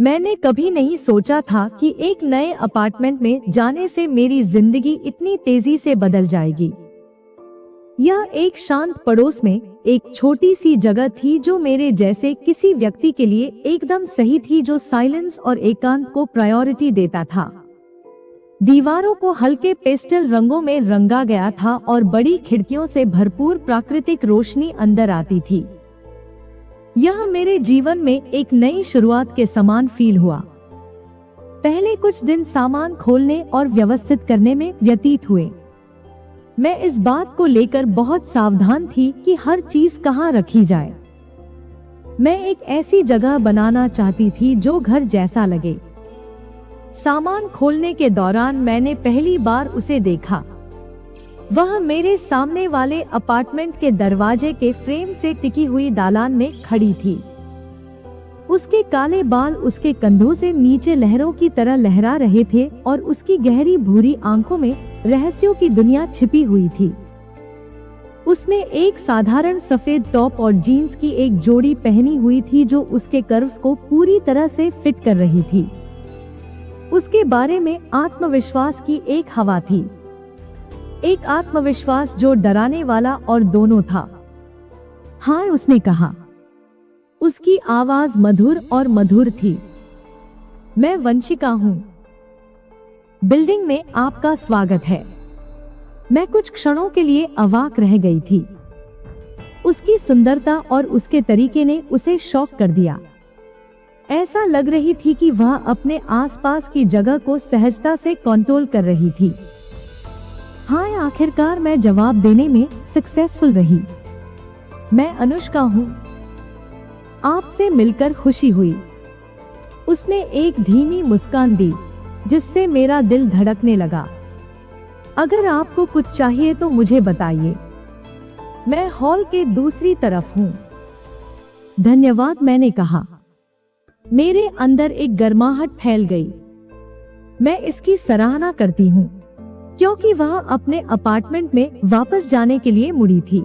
मैंने कभी नहीं सोचा था कि एक नए अपार्टमेंट में जाने से मेरी जिंदगी इतनी तेजी से बदल जाएगी। यह एक शांत पड़ोस में एक छोटी सी जगह थी जो मेरे जैसे किसी व्यक्ति के लिए एकदम सही थी, जो साइलेंस और एकांत को प्रायोरिटी देता था। दीवारों को हल्के पेस्टल रंगों में रंगा गया था और बड़ी खिड़कियों से भरपूर प्राकृतिक रोशनी अंदर आती थी। यह मेरे जीवन में एक नई शुरुआत के समान फील हुआ। पहले कुछ दिन सामान खोलने और व्यवस्थित करने में व्यतीत हुए। मैं इस बात को लेकर बहुत सावधान थी कि हर चीज कहाँ रखी जाए। मैं एक ऐसी जगह बनाना चाहती थी जो घर जैसा लगे। सामान खोलने के दौरान मैंने पहली बार उसे देखा। वह मेरे सामने वाले अपार्टमेंट के दरवाजे के फ्रेम से टिकी हुई दालान में खड़ी थी। उसके काले बाल उसके कंधों से नीचे लहरों की तरह लहरा रहे थे और उसकी गहरी भूरी आंखों में रहस्यों की दुनिया छिपी हुई थी। उसने एक साधारण सफेद टॉप और जीन्स की एक जोड़ी पहनी हुई थी जो उसके कर्व्स को पूरी तरह से फिट कर रही थी। उसके बारे में आत्मविश्वास की एक हवा थी, एक आत्मविश्वास जो डराने वाला और दोनों था। हाँ, उसने कहा। उसकी आवाज मधुर और मधुर थी। मैं वंशिका हूँ। बिल्डिंग में आपका स्वागत है। मैं कुछ क्षणों के लिए अवाक रह गई थी। उसकी सुंदरता और उसके तरीके ने उसे शॉक कर दिया। ऐसा लग रही थी कि वह अपने आसपास की जगह को सहजता से कंट्रोल कर रही थी। हाँ, आखिरकार मैं जवाब देने में सक्सेसफुल रही। मैं अनुष्का हूँ। आपसे मिलकर खुशी हुई। उसने एक धीमी मुस्कान दी जिससे मेरा दिल धड़कने लगा। अगर आपको कुछ चाहिए तो मुझे बताइए। मैं हॉल के दूसरी तरफ हूँ। धन्यवाद, मैंने कहा। मेरे अंदर एक गर्माहट फैल गई। मैं इसकी सराहना करती हूँ क्योंकि वह अपने अपार्टमेंट में वापस जाने के लिए मुड़ी थी।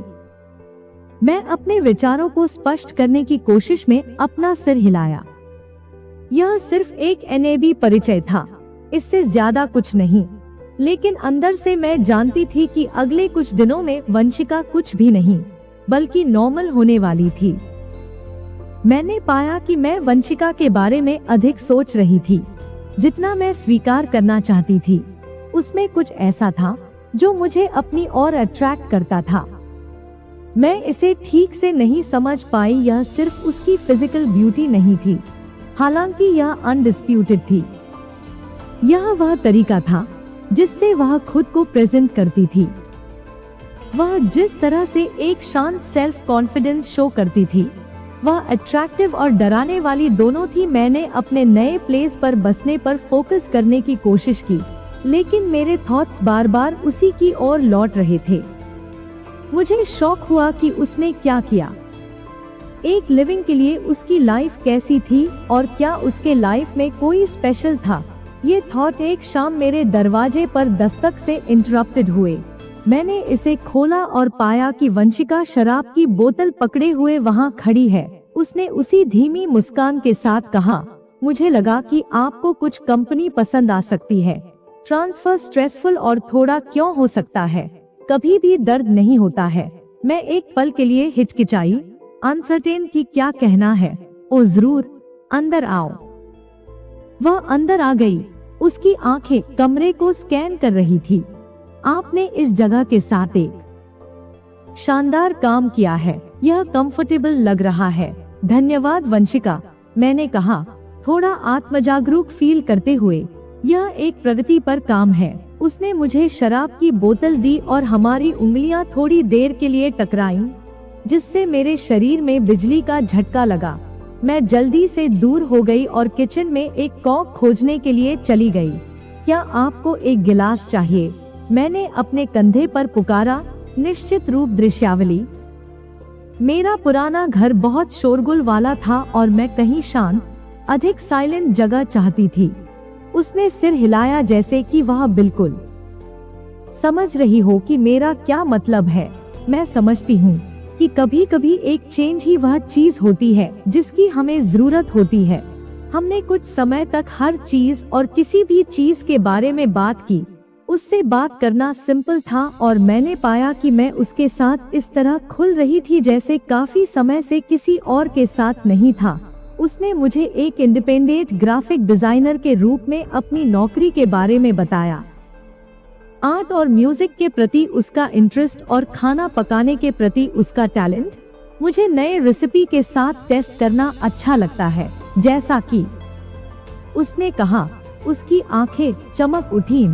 मैं अपने विचारों को स्पष्ट करने की कोशिश में अपना सिर हिलाया। यह सिर्फ एक एनएबी परिचय था, इससे ज्यादा कुछ नहीं। लेकिन अंदर से मैं जानती थी कि अगले कुछ दिनों में वंशिका कुछ भी नहीं बल्कि नॉर्मल होने वाली थी। मैंने पाया कि मैं वंशिका के बारे में अधिक सोच रही थी जितना मैं स्वीकार करना चाहती थी। उसमें कुछ ऐसा था जो मुझे अपनी ओर अट्रैक्ट करता था। मैं इसे ठीक से नहीं समझ पाई। यह सिर्फ उसकी फिजिकल ब्यूटी नहीं थी, हालांकि यह अनडिस्प्यूटेड थी। यह वह तरीका था जिससे वह खुद को प्रेजेंट करती थी। वह जिस तरह से एक शांत सेल्फ कॉन्फिडेंस शो करती थी, वह अट्रैक्टिव और डराने वाली दोनों थी। मैंने अपने नए प्लेस पर बसने पर फोकस करने की कोशिश की, लेकिन मेरे थॉट्स बार बार उसी की ओर लौट रहे थे। मुझे शौक हुआ कि उसने क्या किया। एक लिविंग के लिए उसकी लाइफ कैसी थी और क्या उसके लाइफ में कोई स्पेशल था। ये थॉट एक शाम मेरे दरवाजे पर दस्तक से इंटरप्टेड हुए। मैंने इसे खोला और पाया कि वंशिका शराब की बोतल पकड़े हुए वहाँ खड़ी है। उसने उसी धीमी मुस्कान के साथ कहा, मुझे लगा कि आपको कुछ कंपनी पसंद आ सकती है। ट्रांसफर स्ट्रेसफुल और थोड़ा क्यों हो सकता है, कभी भी दर्द नहीं होता है। मैं एक पल के लिए हिचकिचाई, अनसर्टेन कि क्या कहना है। ओ जरूर, अंदर आओ। वह अंदर आ गई। उसकी आंखें कमरे को स्कैन कर रही थी। आपने इस जगह के साथ एक शानदार काम किया है। यह कंफर्टेबल लग रहा है। धन्यवाद वंशिका, मैंने कहा, थोड़ा आत्मजागरूक फील करते हुए। यह एक प्रगति पर काम है। उसने मुझे शराब की बोतल दी और हमारी उंगलियां थोड़ी देर के लिए टकराईं, जिससे मेरे शरीर में बिजली का झटका लगा। मैं जल्दी से दूर हो गई और किचन में एक कॉक खोजने के लिए चली गई। क्या आपको एक गिलास चाहिए? मैंने अपने कंधे पर पुकारा। निश्चित रूप दृश्यावली। मेरा पुराना घर बहुत शोरगुल वाला था और मैं कहीं शांत, अधिक साइलेंट जगह चाहती थी। उसने सिर हिलाया जैसे कि वह बिल्कुल समझ रही हो कि मेरा क्या मतलब है। मैं समझती हूँ कि कभी कभी एक चेंज ही वह चीज होती है जिसकी हमें जरूरत होती है। हमने कुछ समय तक हर चीज और किसी भी चीज के बारे में बात की। उससे बात करना सिंपल था और मैंने पाया कि मैं उसके साथ इस तरह खुल रही थी जैसे काफी समय से किसी और के साथ नहीं था। उसने मुझे एक इंडिपेंडेंट ग्राफिक डिजाइनर के रूप में अपनी नौकरी के बारे में बताया। आर्ट और म्यूजिक के प्रति उसका इंटरेस्ट और खाना पकाने के प्रति उसका टैलेंट। मुझे नए रेसिपी के साथ टेस्ट करना अच्छा लगता है। जैसा कि उसने कहा, उसकी आंखें चमक उठीं।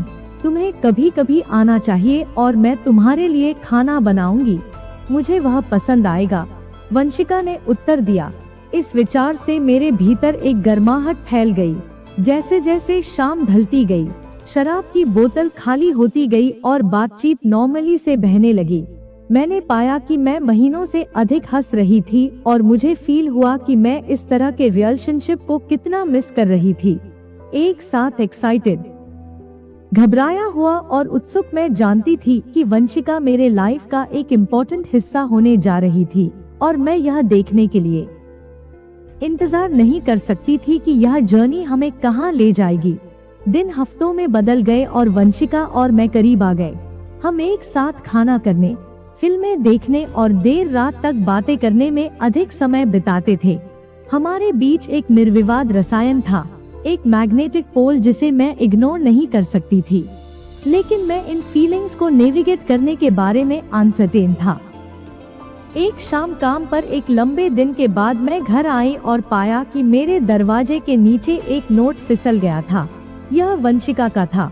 तुम्हें कभी कभी आना चाहिए और मैं तुम्हारे लिए खाना बनाऊंगी। मुझे वह पसंद आएगा, वंशिका ने उत्तर दिया। इस विचार से मेरे भीतर एक गर्माहट फैल गई। जैसे जैसे शाम ढलती गई, शराब की बोतल खाली होती गई और बातचीत नॉर्मली से बहने लगी। मैंने पाया कि मैं महीनों से अधिक हंस रही थी और मुझे फील हुआ कि मैं इस तरह के रिलेशनशिप को कितना मिस कर रही थी। एक साथ एक्साइटेड, घबराया हुआ और उत्सुक मैं जानती थी कि वंशिका मेरे लाइफ का एक इम्पोर्टेंट हिस्सा होने जा रही थी और मैं यह देखने के लिए इंतजार नहीं कर सकती थी कि यह जर्नी हमें कहां ले जाएगी। दिन हफ्तों में बदल गए और वंशिका और मैं करीब आ गए। हम एक साथ खाना करने, फिल्में देखने और देर रात तक बातें करने में अधिक समय बिताते थे। हमारे बीच एक निर्विवाद रसायन था, एक मैग्नेटिक पोल जिसे मैं इग्नोर नहीं कर सकती थी। लेकिन मैं इन फीलिंग्स को नेविगेट करने के बारे में अनसर्टेन था। एक शाम काम पर एक लंबे दिन के बाद मैं घर आई और पाया कि मेरे दरवाजे के नीचे एक नोट फिसल गया था। यह वंशिका का था,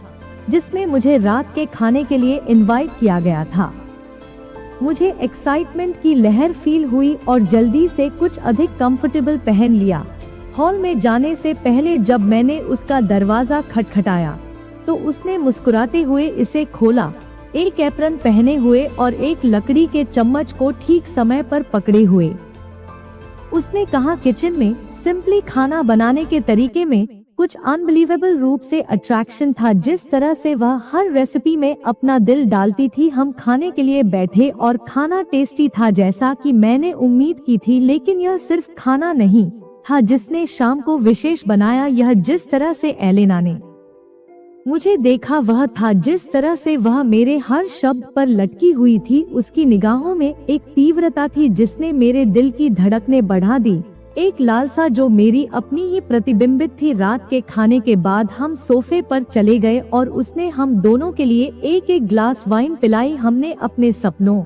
जिसमें मुझे रात के खाने के लिए इनवाइट किया गया था। मुझे एक्साइटमेंट की लहर फील हुई और जल्दी से कुछ अधिक कंफर्टेबल पहन लिया। हॉल में जाने से पहले जब मैंने उसका दरवाजा खटखटाया तो उसने मुस्कुराते हुए इसे खोला, एक एप्रन पहने हुए और एक लकड़ी के चम्मच को ठीक समय पर पकड़े हुए। उसने कहा, किचन में सिंपली खाना बनाने के तरीके में कुछ अनबिलीवेबल रूप से अट्रैक्शन था। जिस तरह से वह हर रेसिपी में अपना दिल डालती थी। हम खाने के लिए बैठे और खाना टेस्टी था जैसा कि मैंने उम्मीद की थी, लेकिन यह सिर्फ खाना नहीं था जिसने शाम को विशेष बनाया। यह जिस तरह से एलेना ने मुझे देखा वह था जिस तरह से वह मेरे हर शब्द पर लटकी हुई थी। उसकी निगाहों में एक तीव्रता थी जिसने मेरे दिल की धड़कनें बढ़ा दी, एक लालसा जो मेरी अपनी ही प्रतिबिंबित थी। रात के खाने के बाद हम सोफे पर चले गए और उसने हम दोनों के लिए एक एक ग्लास वाइन पिलाई। हमने अपने सपनों,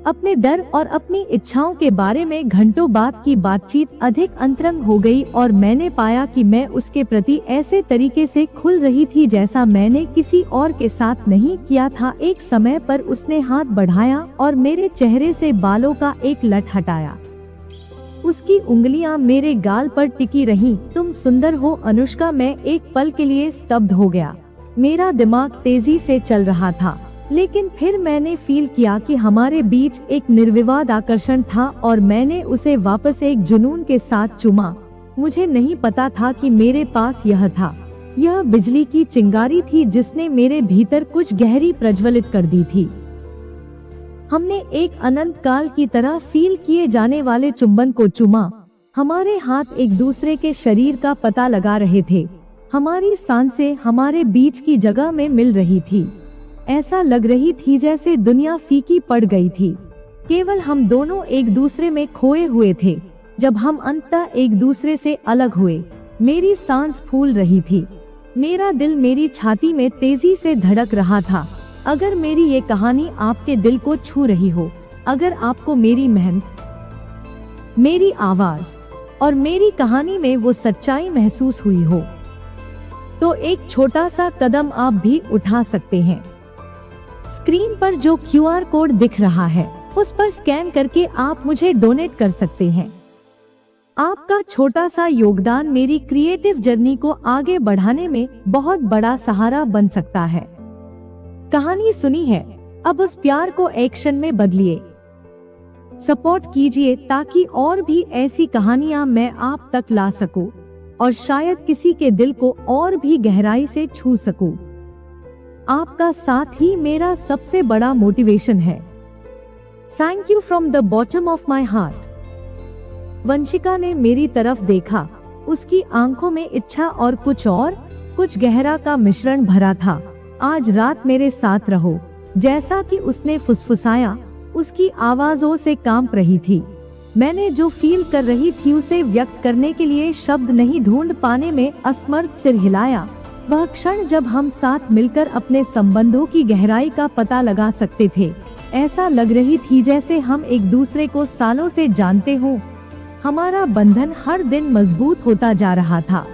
अपने डर और अपनी इच्छाओं के बारे में घंटों बात की। बातचीत अधिक अंतरंग हो गई और मैंने पाया कि मैं उसके प्रति ऐसे तरीके से खुल रही थी जैसा मैंने किसी और के साथ नहीं किया था। एक समय पर उसने हाथ बढ़ाया और मेरे चेहरे से बालों का एक लट हटाया। उसकी उंगलियां मेरे गाल पर टिकी रहीं। तुम सुंदर हो अनुष्का। मैं एक पल के लिए स्तब्ध हो गया। मेरा दिमाग तेजी से चल रहा था, लेकिन फिर मैंने फील किया कि हमारे बीच एक निर्विवाद आकर्षण था और मैंने उसे वापस एक जुनून के साथ चूमा। मुझे नहीं पता था कि मेरे पास यह था। यह बिजली की चिंगारी थी जिसने मेरे भीतर कुछ गहरी प्रज्वलित कर दी थी। हमने एक अनंत काल की तरह फील किए जाने वाले चुंबन को चूमा। हमारे हाथ एक दूसरे के शरीर का पता लगा रहे थे। हमारी सांसें हमारे बीच की जगह में मिल रही थी। ऐसा लग रही थी जैसे दुनिया फीकी पड़ गई थी। केवल हम दोनों एक दूसरे में खोए हुए थे। जब हम अंततः एक दूसरे से अलग हुए, मेरी सांस फूल रही थी। मेरा दिल मेरी छाती में तेजी से धड़क रहा था। अगर मेरी ये कहानी आपके दिल को छू रही हो, अगर आपको मेरी मेहनत, मेरी आवाज और मेरी कहानी में वो सच्चाई महसूस हुई हो, तो एक छोटा सा कदम आप भी उठा सकते हैं। स्क्रीन पर जो QR कोड दिख रहा है, उस पर स्कैन करके आप मुझे डोनेट कर सकते हैं। आपका छोटा सा योगदान मेरी क्रिएटिव जर्नी को आगे बढ़ाने में बहुत बड़ा सहारा बन सकता है। कहानी सुनी है, अब उस प्यार को एक्शन में बदलिए। सपोर्ट कीजिए ताकि और भी ऐसी कहानियां मैं आप तक ला सकूं और शायद किसी के दिल को और भी गहराई से छू सकूं। आपका साथ ही मेरा सबसे बड़ा मोटिवेशन है। Thank you from the bottom of my heart. Vanshika ने मेरी तरफ देखा। उसकी आंखों में इच्छा और कुछ गहरा का मिश्रण भरा था। आज रात मेरे साथ रहो, जैसा कि उसने फुसफुसाया। उसकी आवाजों से कांप रही थी। मैंने जो फील कर रही थी उसे व्यक्त करने के लिए शब्द नहीं ढूंढ पाने में असमर्थ सिर हिलाया। वह क्षण जब हम साथ मिलकर अपने संबंधों की गहराई का पता लगा सकते थे। ऐसा लग रही थी जैसे हम एक दूसरे को सालों से जानते हों। हमारा बंधन हर दिन मजबूत होता जा रहा था।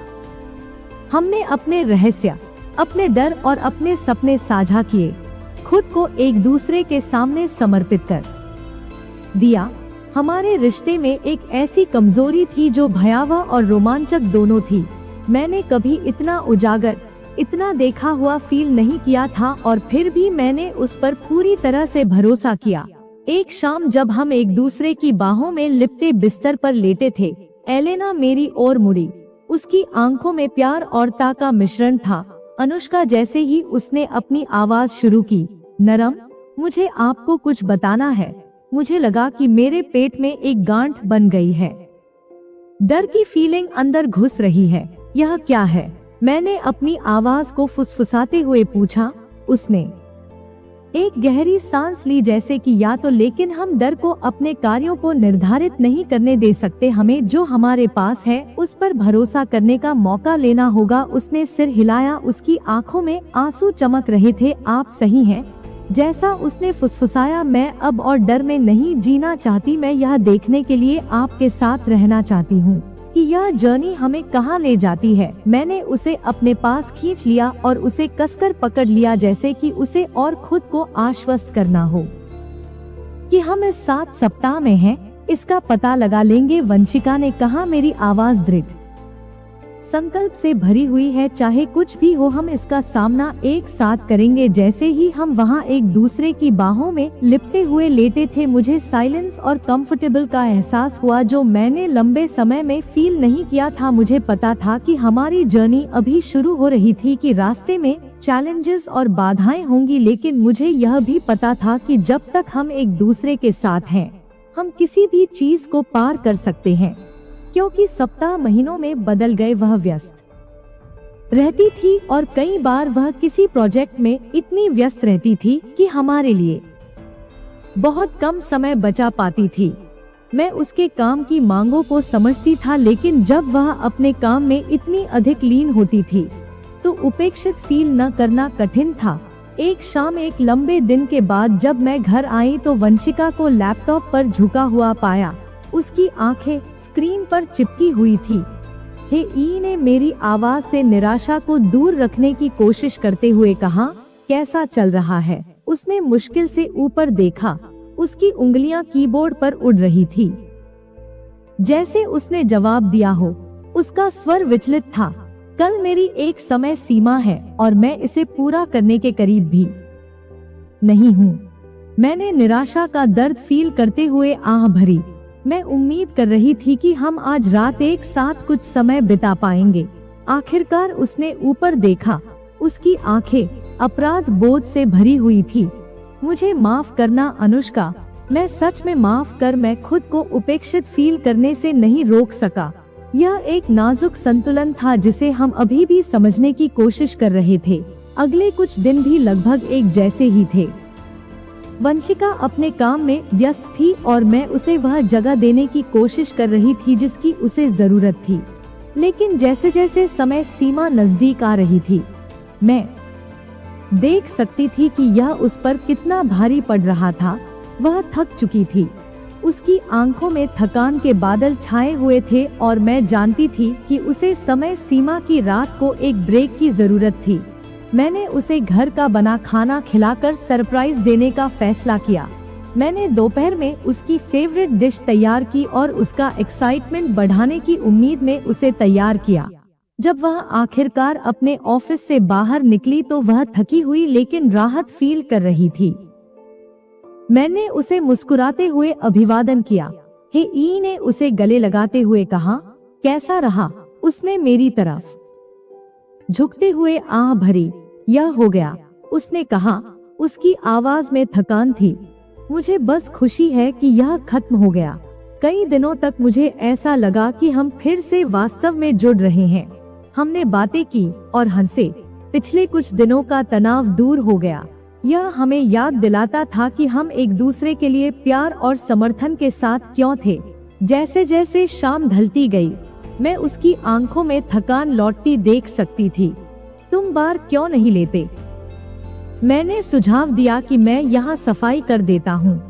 हमने अपने रहस्य, अपने डर और अपने सपने साझा किए, खुद को एक दूसरे के सामने समर्पित कर दिया। हमारे रिश्ते में एक ऐसी कमजोरी थी जो भयावह और रोमांचक दोनों थी। मैंने कभी इतना उजागर, इतना देखा हुआ फील नहीं किया था और फिर भी मैंने उस पर पूरी तरह से भरोसा किया। एक शाम जब हम एक दूसरे की बाहों में लिपटे बिस्तर पर लेटे थे, एलेना मेरी ओर मुड़ी। उसकी आंखों में प्यार और ता का मिश्रण था। अनुष्का, जैसे ही उसने अपनी आवाज शुरू की, नरम, मुझे आपको कुछ बताना है। मुझे लगा कि मेरे पेट में एक गांठ बन गई है। डर की फीलिंग अंदर घुस रही है। यह क्या है? मैंने अपनी आवाज को फुसफुसाते हुए पूछा। उसने एक गहरी सांस ली, जैसे कि या तो, लेकिन हम डर को अपने कार्यों को निर्धारित नहीं करने दे सकते। हमें जो हमारे पास है उस पर भरोसा करने का मौका लेना होगा। उसने सिर हिलाया। उसकी आंखों में आंसू चमक रहे थे। आप सही हैं। जैसा उसने फुसफुसाया, मैं अब और डर में नहीं जीना चाहती। मैं यह देखने के लिए आपके साथ रहना चाहती हूँ कि यह जर्नी हमें कहाँ ले जाती है। मैंने उसे अपने पास खींच लिया और उसे कसकर पकड़ लिया, जैसे कि उसे और खुद को आश्वस्त करना हो कि हम इस 7 सप्ताह में हैं, इसका पता लगा लेंगे। वंशिका ने कहा, मेरी आवाज दृढ़ संकल्प से भरी हुई है। चाहे कुछ भी हो, हम इसका सामना एक साथ करेंगे। जैसे ही हम वहाँ एक दूसरे की बाहों में लिपटे हुए लेटे थे, मुझे साइलेंस और कंफर्टेबल का एहसास हुआ जो मैंने लंबे समय में फील नहीं किया था। मुझे पता था कि हमारी जर्नी अभी शुरू हो रही थी, कि रास्ते में चैलेंजेस और बाधाएं होंगी, लेकिन मुझे यह भी पता था कि जब तक हम एक दूसरे के साथ हैं, हम किसी भी चीज को पार कर सकते हैं। क्योंकि सप्ताह महीनों में बदल गए। वह व्यस्त रहती थी और कई बार वह किसी प्रोजेक्ट में इतनी व्यस्त रहती थी कि हमारे लिए बहुत कम समय बचा पाती थी। मैं उसके काम की मांगों को समझती था, लेकिन जब वह अपने काम में इतनी अधिक लीन होती थी तो उपेक्षित फील न करना कठिन था। एक शाम, एक लंबे दिन के बाद जब मैं घर आई तो वंशिका को लैपटॉप पर झुका हुआ पाया। उसकी आंखें स्क्रीन पर चिपकी हुई थी। हे ई ने मेरी आवाज से निराशा को दूर रखने की कोशिश करते हुए कहा, कैसा चल रहा है? उसने मुश्किल से ऊपर देखा। उसकी उंगलियां कीबोर्ड पर उड़ रही थी। जैसे उसने जवाब दिया हो। उसका स्वर विचलित था। कल मेरी एक समय सीमा है और मैं इसे पूरा करने के करीब भी नहीं हूँ। मैंने निराशा का दर्द फील करते हुए आह भरी। मैं उम्मीद कर रही थी कि हम आज रात एक साथ कुछ समय बिता पाएंगे। आखिरकार उसने ऊपर देखा। उसकी आंखें अपराध बोध से भरी हुई थी। मुझे माफ करना अनुष्का, मैं सच में माफ कर। मैं खुद को उपेक्षित फील करने से नहीं रोक सका। यह एक नाजुक संतुलन था जिसे हम अभी भी समझने की कोशिश कर रहे थे। अगले कुछ दिन भी लगभग एक जैसे ही थे। वंशिका अपने काम में व्यस्त थी और मैं उसे वह जगह देने की कोशिश कर रही थी जिसकी उसे जरूरत थी। लेकिन जैसे जैसे समय सीमा नजदीक आ रही थी, मैं देख सकती थी कि यह उस पर कितना भारी पड़ रहा था। वह थक चुकी थी। उसकी आंखों में थकान के बादल छाए हुए थे और मैं जानती थी कि उसे समय सीमा की रात को एक ब्रेक की जरूरत थी। मैंने उसे घर का बना खाना खिलाकर सरप्राइज देने का फैसला किया। मैंने दोपहर में उसकी फेवरेट डिश तैयार की और उसका एक्साइटमेंट बढ़ाने की उम्मीद में उसे तैयार किया। जब वह आखिरकार अपने ऑफिस से बाहर निकली तो वह थकी हुई लेकिन राहत फील कर रही थी। मैंने उसे मुस्कुराते हुए अभिवादन किया। हे ई ने उसे गले लगाते हुए कहा, कैसा रहा? उसने मेरी तरफ झुकते हुए आह भरी। यह हो गया, उसने कहा। उसकी आवाज में थकान थी। मुझे बस खुशी है कि यह खत्म हो गया। कई दिनों तक मुझे ऐसा लगा कि हम फिर से वास्तव में जुड़ रहे हैं। हमने बातें की और हंसे। पिछले कुछ दिनों का तनाव दूर हो गया। यह हमें याद दिलाता था कि हम एक दूसरे के लिए प्यार और समर्थन के साथ क्यों थे। जैसे जैसे शाम ढलती गई, मैं उसकी आंखों में थकान लौटती देख सकती थी। तुम बार क्यों नहीं लेते? मैंने सुझाव दिया कि मैं यहाँ सफाई कर देता हूँ।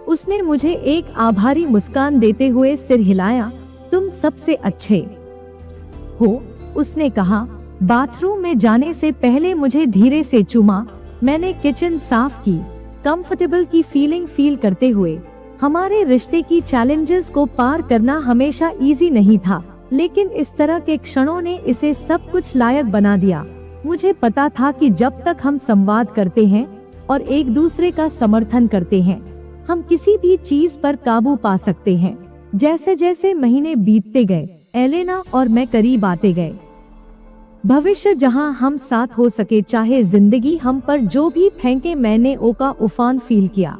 उसने मुझे एक आभारी मुस्कान देते हुए सिर हिलाया। तुम सबसे अच्छे हो, उसने कहा। बाथरूम में जाने से पहले मुझे धीरे से चूमा। मैंने किचन साफ की, कंफर्टेबल की फीलिंग फील करते हुए। हमारे रिश्ते की चैलेंजेस को पार करना हमेशा इजी नहीं था, लेकिन इस तरह के क्षणों ने इसे सब कुछ लायक बना दिया। मुझे पता था कि जब तक हम संवाद करते हैं और एक दूसरे का समर्थन करते हैं, हम किसी भी चीज पर काबू पा सकते हैं। जैसे जैसे महीने बीतते गए, एलेना और मैं करीब आते गए। भविष्य जहां हम साथ हो सके, चाहे जिंदगी हम पर जो भी फेंके। मैंने ओका उफान फील किया।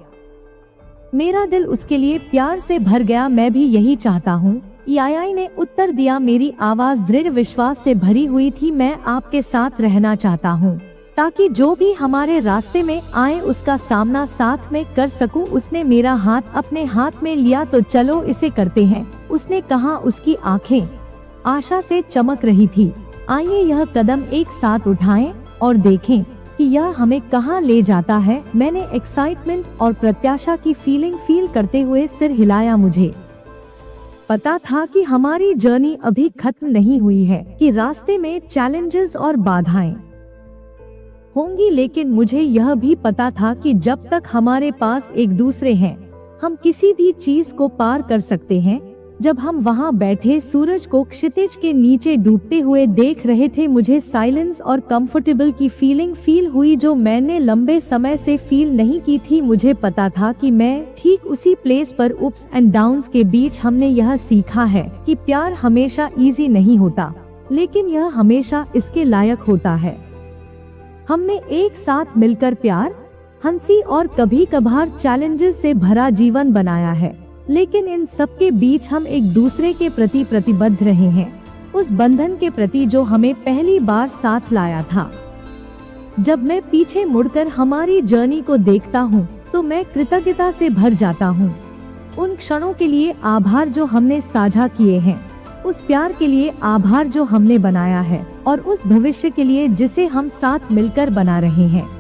मेरा दिल उसके लिए प्यार से भर गया। मैं भी यही चाहता हूँ, यायाई ने उत्तर दिया। मेरी आवाज दृढ़ विश्वास से भरी हुई थी। मैं आपके साथ रहना चाहता हूँ, ताकि जो भी हमारे रास्ते में आए उसका सामना साथ में कर सकूं। उसने मेरा हाथ अपने हाथ में लिया। तो चलो इसे करते हैं, उसने कहा। उसकी आंखें आशा से चमक रही थी। आइए यह कदम एक साथ उठाएं और देखें कि यह हमें कहां ले जाता है। मैंने एक्साइटमेंट और प्रत्याशा की फीलिंग फील करते हुए सिर हिलाया। मुझे पता था कि हमारी जर्नी अभी खत्म नहीं हुई है, कि रास्ते में चैलेंजेस और बाधाएं होंगी, लेकिन मुझे यह भी पता था कि जब तक हमारे पास एक दूसरे हैं, हम किसी भी चीज को पार कर सकते हैं। जब हम वहां बैठे सूरज को क्षितिज के नीचे डूबते हुए देख रहे थे, मुझे साइलेंस और कंफर्टेबल की फीलिंग फील हुई जो मैंने लंबे समय से फील नहीं की थी। मुझे पता था कि मैं ठीक उसी प्लेस पर उप्स एंड डाउन्स के बीच। हमने यह सीखा है कि प्यार हमेशा इजी नहीं होता, लेकिन यह हमेशा इसके लायक होता है। हमने एक साथ मिलकर प्यार, हंसी और कभी कभार चैलेंजेस से भरा जीवन बनाया है, लेकिन इन सब के बीच हम एक दूसरे के प्रति प्रतिबद्ध रहे हैं, उस बंधन के प्रति जो हमें पहली बार साथ लाया था। जब मैं पीछे मुड़कर हमारी जर्नी को देखता हूँ, तो मैं कृतज्ञता से भर जाता हूँ। उन क्षणों के लिए आभार जो हमने साझा किए हैं, उस प्यार के लिए आभार जो हमने बनाया है, और उस भविष्य के लिए जिसे हम साथ मिलकर बना रहे हैं।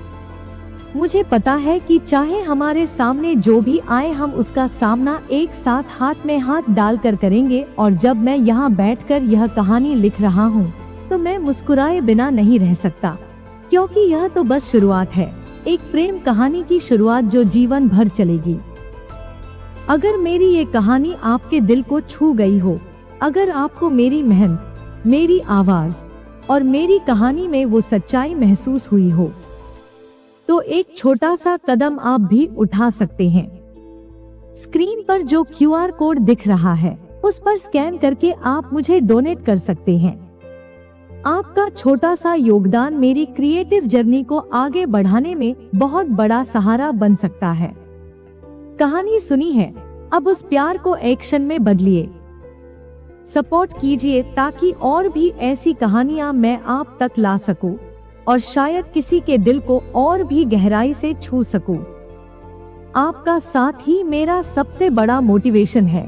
मुझे पता है कि चाहे हमारे सामने जो भी आए, हम उसका सामना एक साथ हाथ में हाथ डालकर करेंगे। और जब मैं यहाँ बैठकर यह कहानी लिख रहा हूँ, तो मैं मुस्कुराए बिना नहीं रह सकता, क्योंकि यह तो बस शुरुआत है, एक प्रेम कहानी की शुरुआत जो जीवन भर चलेगी। अगर मेरी ये कहानी आपके दिल को छू गई हो, अगर आपको मेरी मेहनत, मेरी आवाज और मेरी कहानी में वो सच्चाई महसूस हुई हो, तो एक छोटा सा कदम आप भी उठा सकते हैं। स्क्रीन पर जो QR कोड दिख रहा है, उस पर स्कैन करके आप मुझे डोनेट कर सकते हैं। आपका छोटा सा योगदान मेरी क्रिएटिव जर्नी को आगे बढ़ाने में बहुत बड़ा सहारा बन सकता है। कहानी सुनी है, अब उस प्यार को एक्शन में बदलिए। सपोर्ट कीजिए ताकि और भी ऐसी कहानियां मैं आप तक ला सकूं और शायद किसी के दिल को और भी गहराई से छू सकूं। आपका साथ ही मेरा सबसे बड़ा मोटिवेशन है।